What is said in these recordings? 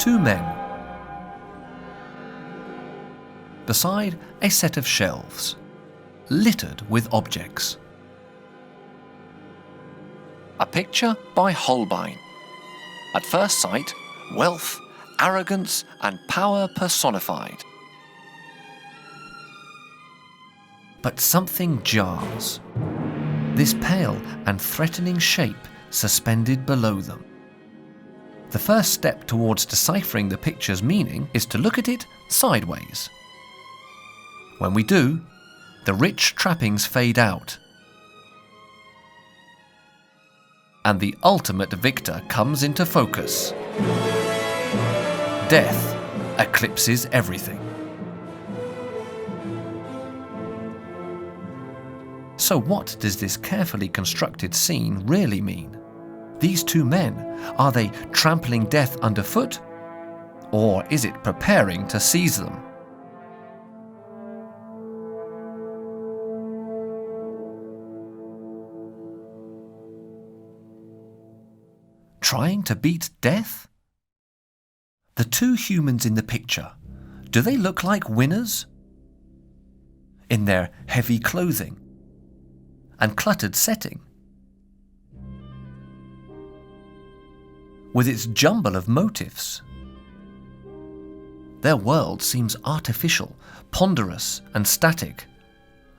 two men beside a set of shelves littered with objects. A picture by Holbein. At first sight, wealth, arrogance, and power personified. But something jars. This pale and threatening shape suspended below them. The first step towards deciphering the picture's meaning is to look at it sideways. When we do, the rich trappings fade out, and the ultimate victor comes into focus. Death eclipses everything. So what does this carefully constructed scene really mean? These two men, are they trampling death underfoot? Or is it preparing to seize them? Trying to beat death? The two humans in the picture, do they look like winners? In their heavy clothing and cluttered setting, with its jumble of motifs. Their world seems artificial, ponderous and static,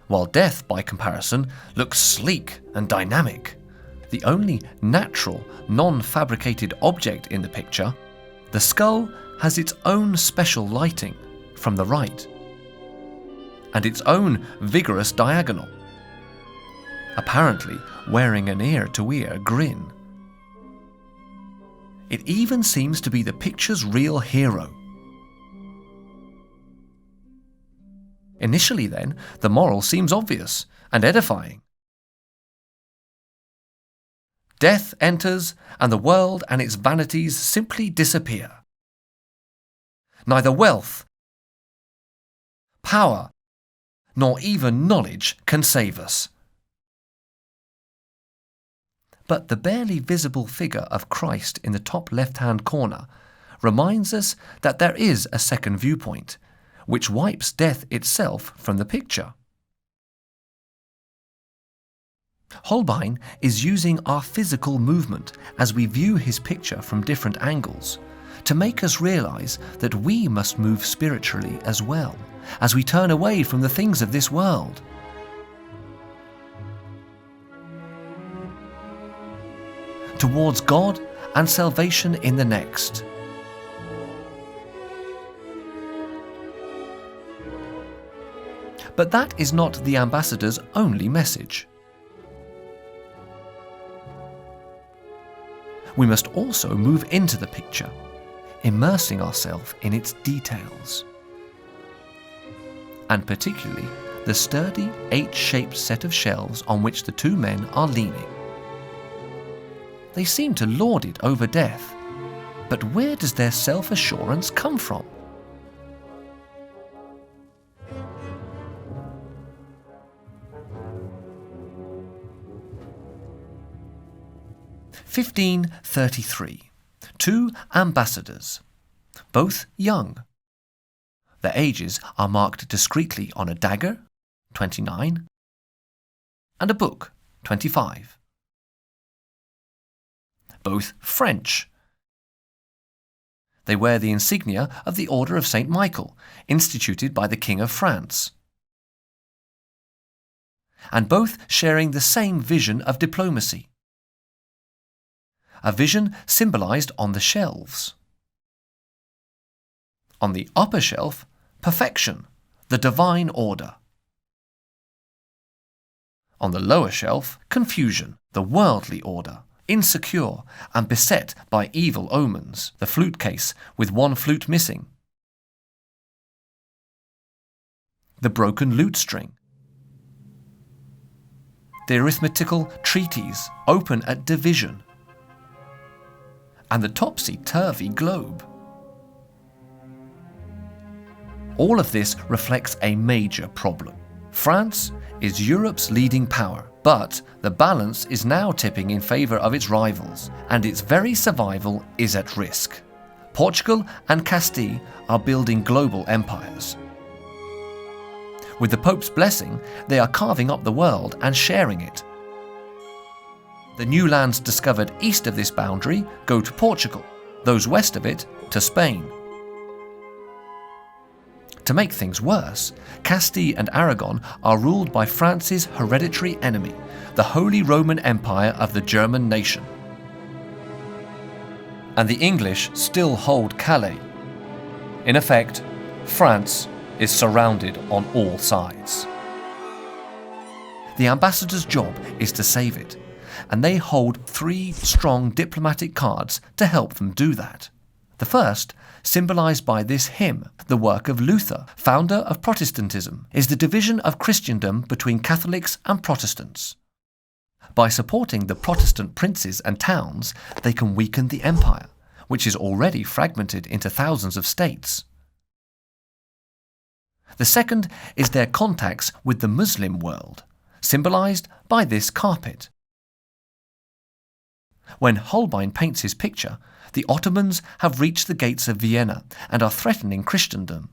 while death, by comparison, looks sleek and dynamic. The only natural, non-fabricated object in the picture, the skull, has its own special lighting from the right, and its own vigorous diagonal, apparently wearing an ear-to-ear grin. It even seems to be the picture's real hero. Initially then, the moral seems obvious and edifying. Death enters, and the world and its vanities simply disappear. Neither wealth, power, nor even knowledge can save us. But the barely visible figure of Christ in the top left-hand corner reminds us that there is a second viewpoint, which wipes death itself from the picture. Holbein is using our physical movement as we view his picture from different angles to make us realize that we must move spiritually as well, as we turn away from the things of this world. Towards God and salvation in the next. But that is not the ambassador's only message. We must also move into the picture, immersing ourselves in its details, and particularly the sturdy H-shaped set of shelves on which the two men are leaning. They seem to lord it over death, but where does their self-assurance come from? (1533). Two ambassadors, both young. Their ages are marked discreetly on a dagger, 29, and a book, 25. Both French. They wear the insignia of the Order of St. Michael, instituted by the King of France. And both sharing the same vision of diplomacy. A vision symbolized on the shelves. On the upper shelf, perfection, the divine order. On the lower shelf, confusion, the worldly order, insecure and beset by evil omens, the flute case with one flute missing. The broken lute string. The arithmetical treatise open at division. And the topsy-turvy globe. All of this reflects a major problem. France is Europe's leading power, but the balance is now tipping in favour of its rivals, and its very survival is at risk. Portugal and Castile are building global empires. With the Pope's blessing, they are carving up the world and sharing it. The new lands discovered east of this boundary go to Portugal, those west of it to Spain. To make things worse, Castile and Aragon are ruled by France's hereditary enemy, the Holy Roman Empire of the German nation. And the English still hold Calais. In effect, France is surrounded on all sides. The ambassador's job is to save it, and they hold 3 strong diplomatic cards to help them do that. The first, symbolized by this hymn, the work of Luther, founder of Protestantism, is the division of Christendom between Catholics and Protestants. By supporting the Protestant princes and towns, they can weaken the empire, which is already fragmented into thousands of states. The second is their contacts with the Muslim world, symbolized by this carpet. When Holbein paints his picture, the Ottomans have reached the gates of Vienna and are threatening Christendom.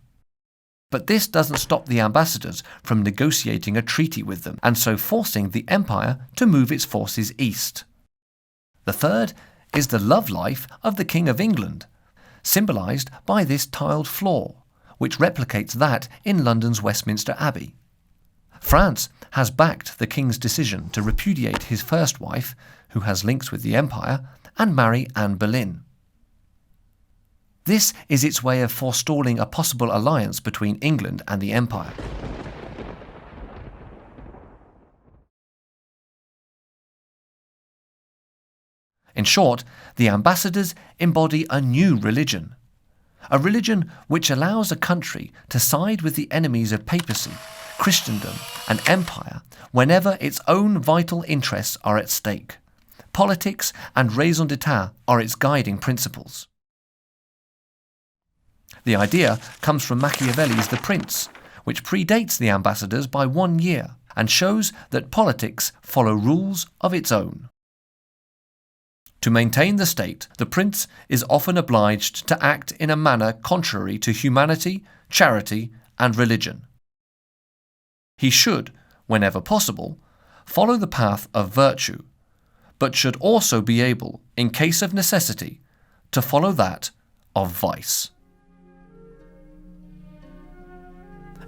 But this doesn't stop the ambassadors from negotiating a treaty with them, and so forcing the empire to move its forces east. The third is the love life of the King of England, symbolized by this tiled floor, which replicates that in London's Westminster Abbey. France has backed the King's decision to repudiate his first wife, who has links with the Empire, and marry Anne Boleyn. This is its way of forestalling a possible alliance between England and the Empire. In short, the ambassadors embody a new religion. A religion which allows a country to side with the enemies of papacy, Christendom, and empire whenever its own vital interests are at stake. Politics and raison d'etat are its guiding principles. The idea comes from Machiavelli's The Prince, which predates the ambassadors by 1 year and shows that politics follow rules of its own. To maintain the state, the prince is often obliged to act in a manner contrary to humanity, charity, and religion. He should, whenever possible, follow the path of virtue, but should also be able, in case of necessity, to follow that of vice.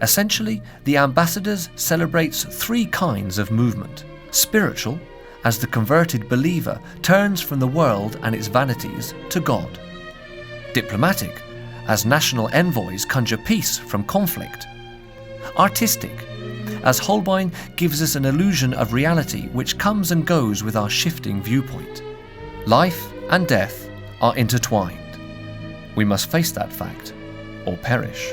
Essentially, the ambassadors celebrates 3 kinds of movement: spiritual, as the converted believer turns from the world and its vanities to God; diplomatic, as national envoys conjure peace from conflict; artistic, as Holbein gives us an illusion of reality which comes and goes with our shifting viewpoint. Life and death are intertwined. We must face that fact or perish.